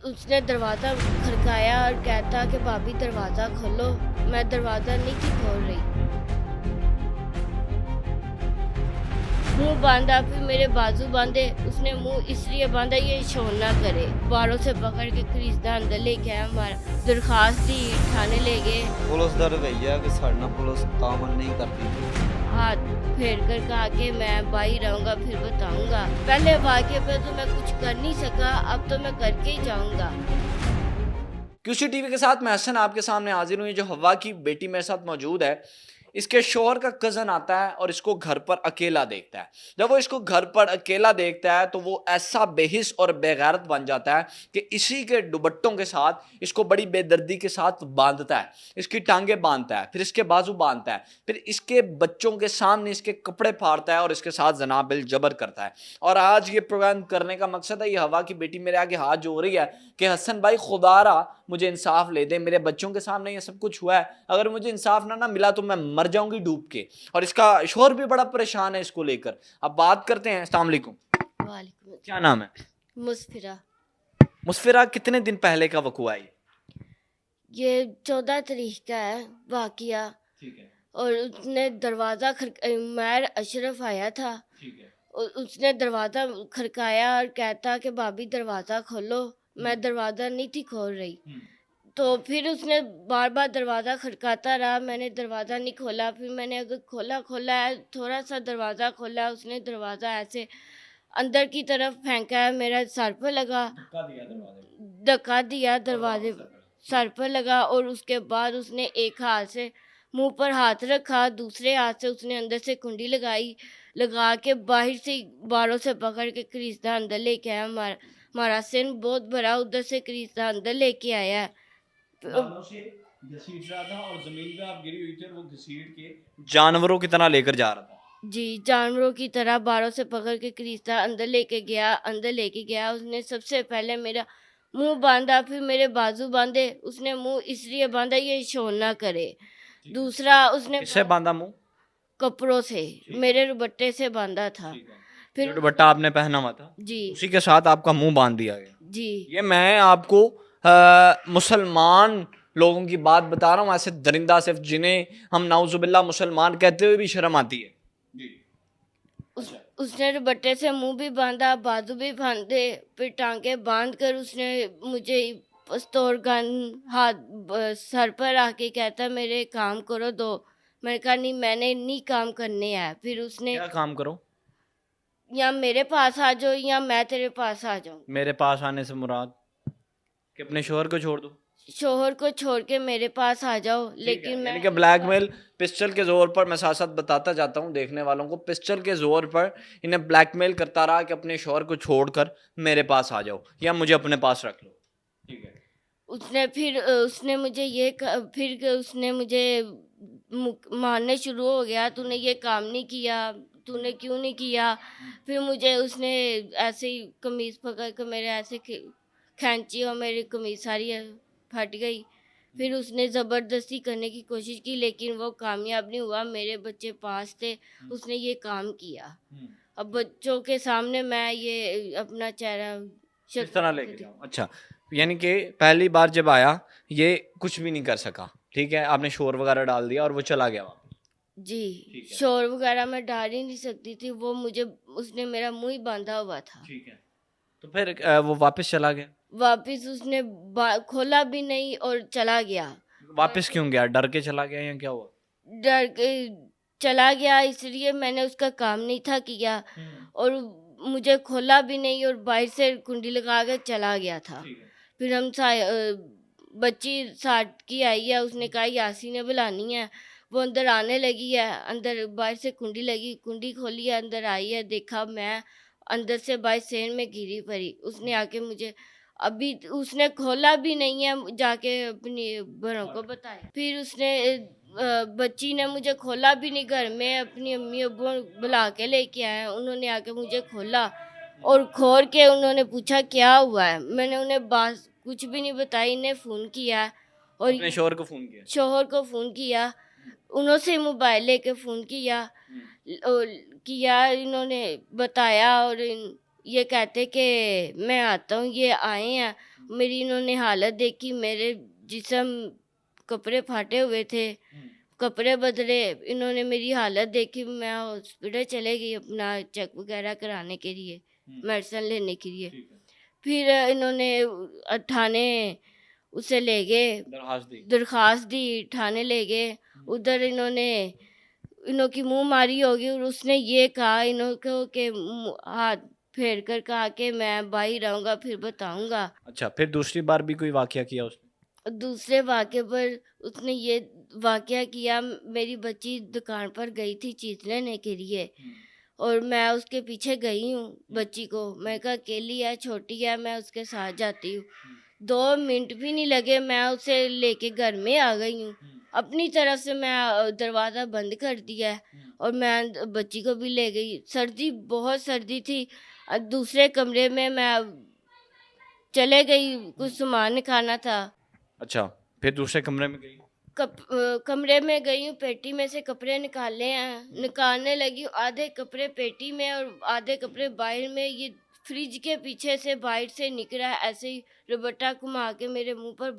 उसने दरवाज़ा खड़काया और कहता कि भाभी दरवाज़ा खोलो। मैं दरवाज़ा नहीं थी खोल रही। मुंह बांधा, फिर मेरे बाजू बांधे। उसने मुंह इसलिए बांधा ये शोर ना करे। बालों से पकड़ के खरीदा अंदर लेके आया, हमारा दरखास्त दी, थाने ले गए। पुलिस ਦਾ ਰਵੱਈਆ ਕਿ ਸਾਡੇ ਨਾਲ ਪੁਲਿਸ ਤਾਮਨ नहीं करती। हाथ फेर कर कहा कि मैं बाई रहूंगा फिर बताऊंगा। पहले वाक्य पे तो मैं कुछ कर नहीं सका, अब तो मैं करके ही जाऊंगा। क्यूसी टीवी के साथ मैं हसन आपके सामने हाजिर हूँ। जो हवा की बेटी मेरे साथ मौजूद है, इसके शोहर का कज़न आता है और इसको घर पर अकेला देखता है। जब वो इसको घर पर अकेला देखता है तो वो ऐसा बेहिस और बेगैरत बन जाता है कि इसी के दुपट्टों के साथ इसको बड़ी बेदर्दी के साथ बांधता है, इसकी टांगे बांधता है, फिर इसके बाजू बांधता है, फिर इसके बच्चों के सामने इसके कपड़े फाड़ता है और इसके साथ जना बिल जबर करता है। और आज ये प्रोग्राम करने का मकसद है, ये हवा की बेटी मेरे आगे हाथ जोड़ रही है कि हसन भाई खुदारा मुझे इंसाफ ले दे, मेरे बच्चों के सामने ये सब कुछ हुआ है, अगर मुझे इंसाफ ना मिला तो मैं मर जाऊंगी डूब के। और इसका शोहर भी बड़ा परेशान है इसको लेकर। अब बात करते हैं। अस्सलाम वालेकुम। वालेकुम। क्या नाम है? मुस्फिरा। मुस्फिरा, कितने दिन पहले का वकूआ है ये 14 तारीख का है वाकिया। ठीक है, और उसने दरवाज़ा मैर अशरफ आया था। ठीक है, और उसने दरवाज़ा खड़काया और कहता कि भाभी दरवाज़ा खोलो। मैं दरवाज़ा नहीं थी खोल रही। तो फिर उसने बार बार दरवाज़ा खड़काता रहा, मैंने दरवाज़ा नहीं खोला। फिर मैंने अगर खोला है, थोड़ा सा दरवाज़ा खोला, उसने दरवाज़ा ऐसे अंदर की तरफ फेंका है, मेरा सर पर लगा, धक्का दिया दरवाजे सर पर लगा। और उसके बाद उसने एक हाथ से मुंह पर हाथ रखा, दूसरे हाथ से उसने अंदर से कुंडी लगा के बाहर से बालों से पकड़ के खरीदा अंदर लेके आया। हमारा सिन बहुत बड़ा, उधर से खरीदा अंदर लेके आया। बालों से घसीट रहा था और जमीन पे आप गिरी हुई थी और वो घसीट के जानवरों की तरह लेकर जा रहा था। जी, जानवरों की तरह बालों से पकड़ के खरीदा अंदर लेके गया। उसने सबसे पहले मेरा मुंह बांधा, फिर मेरे बाजू बांधे। उसने मुंह इसलिए बांधा ये शोर ना करे। दूसरा उसने किससे बांधा मुंह? कपड़ों से, मेरे दुपट्टे से बांधा था। जो फिर दुपट्टा आपने पहना हुआ था जी उसी के साथ आपका मुंह बांध दिया गया। जी ये मैं आपको मुसलमान लोगों की बात बता रहा हूँ, ऐसे दरिंदा सिर्फ जिन्हें हम नाउजुबिल्ला मुसलमान कहते हुए भी शर्म आती है। उसने दुपट्टे से मुंह भी बांधा, बाजू भी बांधे। फिर टांगे बांध कर उसने मुझे पिस्तौल गन सर पर आके कहता मेरे काम करो दो। मैंने कहा नहीं, मैंने नहीं काम करने हैं। फिर उसने क्या काम करो? या मेरे पास आ जाओ या मैं तेरे पास आ जाऊं। मेरे पास आने से मुराद कि अपने शोहर को छोड़ दो। शोहर को छोड़ के मेरे पास आ जाओ। लेकिन मैं यानी कि ब्लैकमेल, पिस्टल के जोर पर, मैं साथ साथ बताता जाता हूँ देखने वालों को, पिस्टल के जोर पर इन्हें ब्लैकमेल करता रहा कि अपने शोहर को छोड़कर मेरे पास आ जाओ या मुझे अपने पास रख लो। ठीक है। उसने मुझे फिर उसने मुझे मारने शुरू हो गया, तूने ये काम नहीं किया, तूने क्यों नहीं किया। फिर मुझे उसने ऐसे ही कमीज पकड़ कर मेरे ऐसे खींची और मेरी कमीज सारी फट गई। फिर उसने ज़बरदस्ती करने की कोशिश की लेकिन वो कामयाब नहीं हुआ। मेरे बच्चे पास थे, उसने ये काम किया। अब बच्चों के सामने मैं ये अपना चेहरा किस तरह लेके जाऊं? अच्छा, यानी कि पहली बार जब आया ये कुछ भी नहीं कर सका, ठीक है, आपने शोर वगैरह डाल दिया और वो चला गया वापस। जी, शोर वगैरह मैं डाल ही नहीं सकती थी। उसने मेरा मुंह ही बांधा हुआ था। ठीक है, तो फिर वो वापस चला गया? वापस उसने खोला भी नहीं और चला गया। वापस क्यों गया? डर के चला गया या क्या हुआ? डर के चला गया, इसलिए मैंने उसका काम नहीं था किया। और मुझे खोला भी नहीं और बाहर से कुंडी लगा के चला गया था। फिर बच्ची साठ की आई है, उसने कहा यासी ने बुलानी है। वो अंदर आने लगी है, अंदर बाहर से कुंडी खोली है, अंदर आई है, देखा मैं अंदर से बाहर सेन में गिरी पड़ी। उसने आके मुझे अभी उसने खोला भी नहीं है, जाके अपनी बड़ों को बताया। फिर उसने बच्ची ने मुझे खोला भी नहीं, घर में अपनी अम्मी अब्बू बुला के लेके आए, उन्होंने आके मुझे खोला और खोल के उन्होंने पूछा क्या हुआ है। मैंने उन्हें बात कुछ भी नहीं बताई। इन्हें फ़ोन किया और अपने शोहर को फोन किया? शोहर को फ़ोन किया, उन्होंने मोबाइल लेके फ़ोन किया और इन्होंने बताया और ये कहते कि मैं आता हूँ, ये आए हैं। मेरी इन्होंने हालत देखी, मेरे जिस्म कपड़े फाटे हुए थे, कपड़े बदले। इन्होंने मेरी हालत देखी, मैं हॉस्पिटल चले गई अपना चेक वगैरह कराने के लिए, मेडिसिन लेने के लिए। फिर इन्होंने थाने उसे ले गए, दरखास्त दी, थाने ले गए। उधर इन्हों की मुंह मारी होगी और उसने ये कहा इन्हों को कि हाथ फेर कर कहा कि मैं बाहर रहूँगा फिर बताऊँगा। अच्छा, फिर दूसरी बार भी कोई वाकया किया उसने? दूसरे वाक़े पर उसने ये वाक़या किया, मेरी बच्ची दुकान पर गई थी चीज़ लेने के लिए और मैं उसके पीछे गई हूँ बच्ची को। मैं कहा अकेली है, छोटी है, मैं उसके साथ जाती हूँ। 2 मिनट भी नहीं लगे, मैं उसे लेके घर में आ गई हूँ। अपनी तरफ से मैं दरवाज़ा बंद कर दिया है और मैं बच्ची को भी ले गई। सर्दी, बहुत सर्दी थी। दूसरे कमरे में मैं चले गई, कुछ सामान खाना था। अच्छा, फिर दूसरे कमरे में गई? कमरे में गई हूँ, पेटी में से कपड़े निकाले हैं, निकालने लगी हूँ, आधे कपड़े पेटी में और आधे कपड़े बाहर में। ये फ्रिज के पीछे से बाहर से निकला, ऐसे ही रबट्टा घुमा के मेरे मुंह पर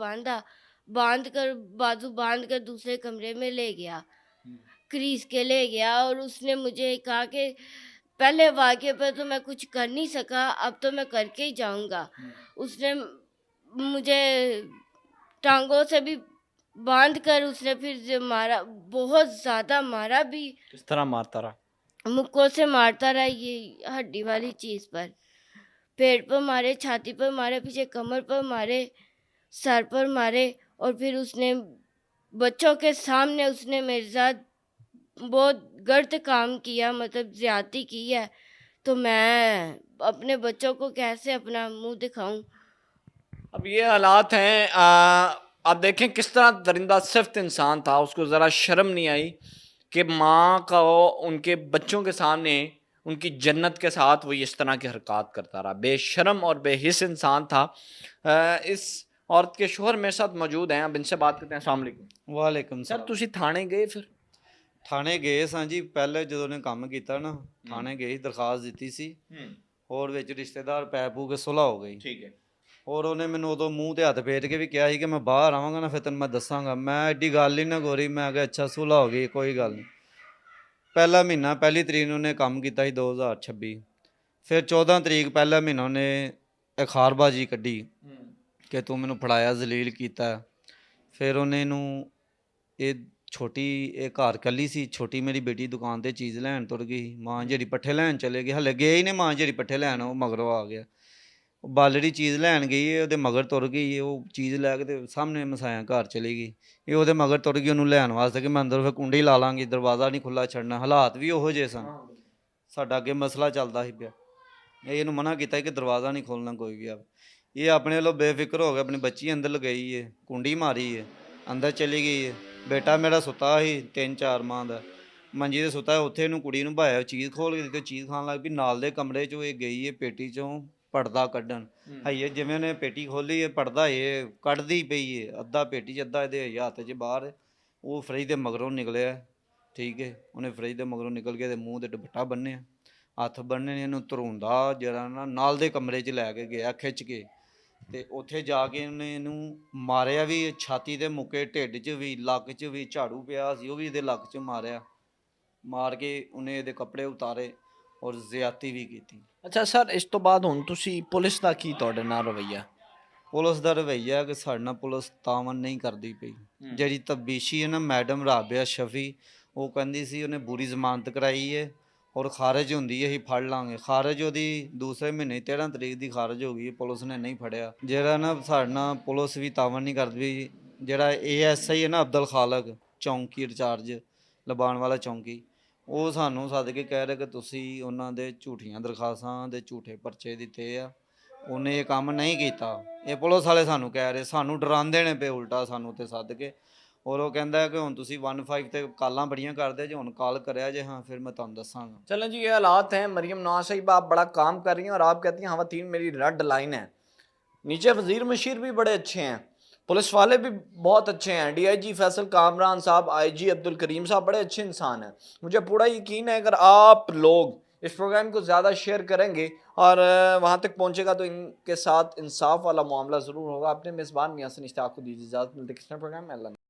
बांध कर बाजू बांध कर दूसरे कमरे में ले गया, क्रीज के ले गया। और उसने मुझे कहा कि पहले वाक़े पर तो मैं कुछ कर नहीं सका, अब तो मैं करके ही जाऊंगा। उसने मुझे टांगों से भी बांध कर उसने फिर मारा, बहुत ज़्यादा मारा भी। किस तरह मारता रहा? मुक्कों से मारता रहा, ये हड्डी वाली चीज़ पर, पेट पर मारे, छाती पर मारे, पीछे कमर पर मारे, सर पर मारे। और फिर उसने बच्चों के सामने उसने मेरे साथ बहुत गलत काम किया, मतलब ज़्यादती की है। तो मैं अपने बच्चों को कैसे अपना मुंह दिखाऊं? अब ये हालात हैं। आप देखें किस तरह दरिंदा सिफ्त इंसान था, उसको ज़रा शर्म नहीं आई कि माँ का उनके बच्चों के सामने उनकी जन्नत के साथ वो इस तरह की हरकत करता रहा। बेशर्म और बेहिस इंसान था। इस औरत के शोहर मेरे साथ मौजूद हैं, अब इनसे बात करते हैं। अस्सलाम वालेकुम। वालेकुम सर, सलाम। तुसी थाने गए? फिर ਥਾਣੇ ਗਏ ਸਾਂ ਜੀ। ਪਹਿਲੇ ਜਦੋਂ ਨੇ ਕੰਮ ਕੀਤਾ ਨਾ, ਥਾਣੇ ਗਏ, ਦਰਖਾਸਤ ਦਿੱਤੀ ਸੀ। ਹੋਰ ਵਿੱਚ ਰਿਸ਼ਤੇਦਾਰ ਪੈ ਪੂ ਕੇ ਸੁਲ੍ਹਾ ਹੋ ਗਈ। ਠੀਕ ਹੈ। ਔਰ ਉਹਨੇ ਮੈਨੂੰ ਉਦੋਂ ਮੂੰਹ ਤੇ ਹੱਥ ਫੇਰ ਕੇ ਵੀ ਕਿਹਾ ਸੀ ਕਿ ਮੈਂ ਬਾਹਰ ਆਵਾਂਗਾ ਨਾ ਫਿਰ ਤੈਨੂੰ ਮੈਂ ਦੱਸਾਂਗਾ। ਮੈਂ ਐਡੀ ਗੱਲ ਹੀ ਨਾ ਗੋਰੀ, ਮੈਂ ਕਿਹਾ ਅੱਛਾ ਸੁਲ੍ਹਾ ਹੋ ਗਈ, ਕੋਈ ਗੱਲ ਨਹੀਂ। ਪਹਿਲਾ ਮਹੀਨਾ, ਪਹਿਲੀ ਤਰੀਕ ਨੂੰ ਉਹਨੇ ਕੰਮ ਕੀਤਾ ਸੀ 2026। ਫਿਰ 14 ਤਰੀਕ ਪਹਿਲਾ ਮਹੀਨਾ ਉਹਨੇ ਅਖਾਰਬਾਜ਼ੀ ਕੱਢੀ ਕਿ ਤੂੰ ਮੈਨੂੰ ਫੜਾਇਆ, ਜ਼ਲੀਲ ਕੀਤਾ। ਫਿਰ ਉਹਨੇ ਇਹਨੂੰ ਇਹ ਛੋਟੀ, ਇਹ ਘਰ ਇਕੱਲੀ ਸੀ, ਛੋਟੀ ਮੇਰੀ ਬੇਟੀ ਦੁਕਾਨ 'ਤੇ ਚੀਜ਼ ਲੈਣ ਤੁਰ ਗਈ। ਮਾਂ ਜਿਹੜੀ ਪੱਠੇ ਲੈਣ ਚਲੇ ਗਏ, ਹਲੇ ਗਏ ਹੀ ਨੇ, ਮਾਂ ਜਿਹੜੀ ਪੱਠੇ ਲੈਣ ਉਹ ਮਗਰੋਂ ਆ ਗਿਆ। ਉਹ ਬਾਲੜੀ ਚੀਜ਼ ਲੈਣ ਗਈ, ਉਹਦੇ ਮਗਰ ਤੁਰ ਗਈ। ਉਹ ਚੀਜ਼ ਲੈ ਕੇ ਤੇ ਸਾਹਮਣੇ ਮਸਾਇਆ ਘਰ ਚਲੀ ਗਈ। ਇਹ ਉਹਦੇ ਮਗਰ ਤੁਰ ਗਈ ਉਹਨੂੰ ਲੈਣ ਵਾਸਤੇ ਕਿ ਮੈਂ ਅੰਦਰ ਫਿਰ ਕੁੰਡੀ ਲਾ ਲਾਂਗੀ, ਦਰਵਾਜ਼ਾ ਨਹੀਂ ਖੁੱਲ੍ਹਾ ਛੱਡਣਾ। ਹਾਲਾਤ ਵੀ ਉਹੋ ਜਿਹੇ ਸਨ। ਸਾਡਾ ਅੱਗੇ ਮਸਲਾ ਚੱਲਦਾ ਸੀ ਪਿਆ। ਇਹਨੂੰ ਮਨਾ ਕੀਤਾ ਕਿ ਦਰਵਾਜ਼ਾ ਨਹੀਂ ਖੋਲ੍ਹਣਾ ਕੋਈ ਵੀ। ਇਹ ਆਪਣੇ ਵੱਲੋਂ ਬੇਫਿਕਰ ਹੋ ਕੇ ਆਪਣੀ ਬੱਚੀ ਅੰਦਰ ਲਗਾਈ ਹੈ, ਕੁੰਡੀ ਮਾਰੀ ਹੈ, ਅੰਦਰ ਚਲੀ ਗਈ ਹੈ। ਬੇਟਾ ਮੇਰਾ ਸੁੱਤਾ ਸੀ 3-4 ਮਾਹ ਦਾ, ਮੰਜੀ 'ਤੇ ਸੁੱਤਾ। ਉੱਥੇ ਇਹਨੂੰ ਕੁੜੀ ਨੂੰ ਭਾਇਆ, ਚੀਜ਼ ਖੋਲ੍ਹ ਕੇ ਦਿੱਤੀ, ਚੀਜ਼ ਖਾਣ ਲੱਗ ਪਈ। ਨਾਲ ਦੇ ਕਮਰੇ 'ਚੋਂ ਇਹ ਗਈ ਹੈ ਪੇਟੀ 'ਚੋਂ ਪਰਦਾ ਕੱਢਣ। ਹਾਈਏ ਜਿਵੇਂ ਉਹਨੇ ਪੇਟੀ ਖੋਲ੍ਹੀ ਹੈ, ਪਰਦਾ ਇਹ ਕੱਢਦੀ ਪਈ ਹੈ, ਅੱਧਾ ਪੇਟੀ 'ਚ ਅੱਧਾ ਇਹਦੇ ਹੱਥ 'ਚ ਬਾਹਰ। ਉਹ ਫਰਿੱਜ ਦੇ ਮਗਰੋਂ ਨਿਕਲਿਆ। ਠੀਕ ਹੈ, ਉਹਨੇ ਫਰਿੱਜ ਦੇ ਮਗਰੋਂ ਨਿਕਲ ਕੇ ਇਹਦੇ ਮੂੰਹ 'ਤੇ ਦੁਪੱਟਾ ਬੰਨ੍ਹਿਆ, ਹੱਥ ਬੰਨ੍ਹੇ ਨੇ। ਇਹਨੂੰ ਧਰੂੰਦਾ ਜਿਹੜਾ ਨਾਲ ਦੇ ਕਮਰੇ 'ਚ ਲੈ ਕੇ ਗਿਆ ਖਿੱਚ ਕੇ, ਤੇ ਉੱਥੇ ਜਾ ਕੇ ਉਹਨੇ ਇਹਨੂੰ ਮਾਰਿਆ ਵੀ, ਛਾਤੀ 'ਤੇ ਮੁੱਕੇ, ਢਿੱਡ 'ਚ ਵੀ, ਲੱਕ 'ਚ ਵੀ। ਝਾੜੂ ਪਿਆ ਸੀ ਉਹ ਵੀ ਇਹਦੇ ਲੱਕ 'ਚ ਮਾਰਿਆ। ਮਾਰ ਕੇ ਉਹਨੇ ਇਹਦੇ ਕੱਪੜੇ ਉਤਾਰੇ ਔਰ ਜ਼ਿਆਦਤੀ ਵੀ ਕੀਤੀ। ਅੱਛਾ ਸਰ, ਇਸ ਤੋਂ ਬਾਅਦ ਹੁਣ ਤੁਸੀਂ ਪੁਲਿਸ ਦਾ ਕੀ ਤੁਹਾਡੇ ਨਾਲ ਰਵੱਈਆ? ਪੁਲਿਸ ਦਾ ਰਵੱਈਆ ਕਿ ਸਾਡੇ ਨਾਲ ਪੁਲਿਸ ਤਾਮਨ ਨਹੀਂ ਕਰਦੀ ਪਈ। ਜਿਹੜੀ ਤਬਦੀਸ਼ੀ ਹੈ ਨਾ ਮੈਡਮ ਰਾਬਿਆ ਸ਼ਫੀ, ਉਹ ਕਹਿੰਦੀ ਸੀ ਉਹਨੇ ਬੁਰੀ ਜ਼ਮਾਨਤ ਕਰਾਈ ਹੈ ਔਰ ਖਾਰਜ ਹੁੰਦੀ ਹੈ, ਅਸੀਂ ਫੜ ਲਾਂਗੇ। ਖਾਰਜ ਉਹਦੀ ਦੂਸਰੇ ਮਹੀਨੇ 13 ਤਰੀਕ ਦੀ ਖਾਰਜ ਹੋ ਗਈ, ਪੁਲਿਸ ਨੇ ਨਹੀਂ ਫੜਿਆ। ਜਿਹੜਾ ਨਾ ਸਾਡੇ ਨਾਲ ਪੁਲਿਸ ਵੀ ਤਾਮਨ ਨਹੀਂ ਕਰਦੀ। ਜਿਹੜਾ ASI ਹੈ ਨਾ ਅਬਦੁਲ ਖਾਲਕ, ਚੌਂਕੀ ਇੰਚਾਰਜ ਲਬਾਨ ਵਾਲਾ ਚੌਂਕੀ, ਉਹ ਸਾਨੂੰ ਸੱਦ ਕੇ ਕਹਿ ਰਿਹਾ ਕਿ ਤੁਸੀਂ ਉਹਨਾਂ ਦੇ ਝੂਠੀਆਂ ਦਰਖਾਸਤਾਂ ਦੇ ਝੂਠੇ ਪਰਚੇ ਦਿੱਤੇ ਆ, ਉਹਨੇ ਇਹ ਕੰਮ ਨਹੀਂ ਕੀਤਾ। ਇਹ ਪੁਲਿਸ ਵਾਲੇ ਸਾਨੂੰ ਕਹਿ ਰਹੇ, ਸਾਨੂੰ ਡਰਾਉਂਦੇ ਨੇ ਪਏ ਉਲਟਾ ਸਾਨੂੰ ਤੇ ਸੱਦ ਕੇ। ਔਰ ਉਹ ਕਹਿੰਦਾ ਕਿ ਹੁਣ ਤੁਸੀਂ 15 ਤੇ ਕਾਲਾਂ ਬੜੀਆਂ ਕਰਦੇ ਜੇ, ਹੁਣ ਕਾਲ ਕਰਿਆ ਜੇ, हाँ फिर मैं तुहानू दसांगा। चलें जी, ये हालात हैं। मरियम नवाज साहिबा आप बड़ा काम कर रही हैं और आप कहती हैं ख़वातीन मेरी रेड लाइन है। नीचे वज़ीर मशीर भी बड़े अच्छे हैं, पुलिस वाले भी बहुत अच्छे हैं, DIG फैसल कामरान साहब, IG अब्दुल करीम साहब बड़े अच्छे इंसान हैं। मुझे पूरा यकीन है अगर आप लोग इस प्रोग्राम को ज़्यादा शेयर करेंगे और वहाँ तक पहुँचेगा तो इनके साथ इंसाफ वाला मामला ज़रूर होगा। अपने मेज़बान मियां से इश्तियाक को दीजिए इजाज़त, मिलते किस प्रोग्राम में। अल्लाह।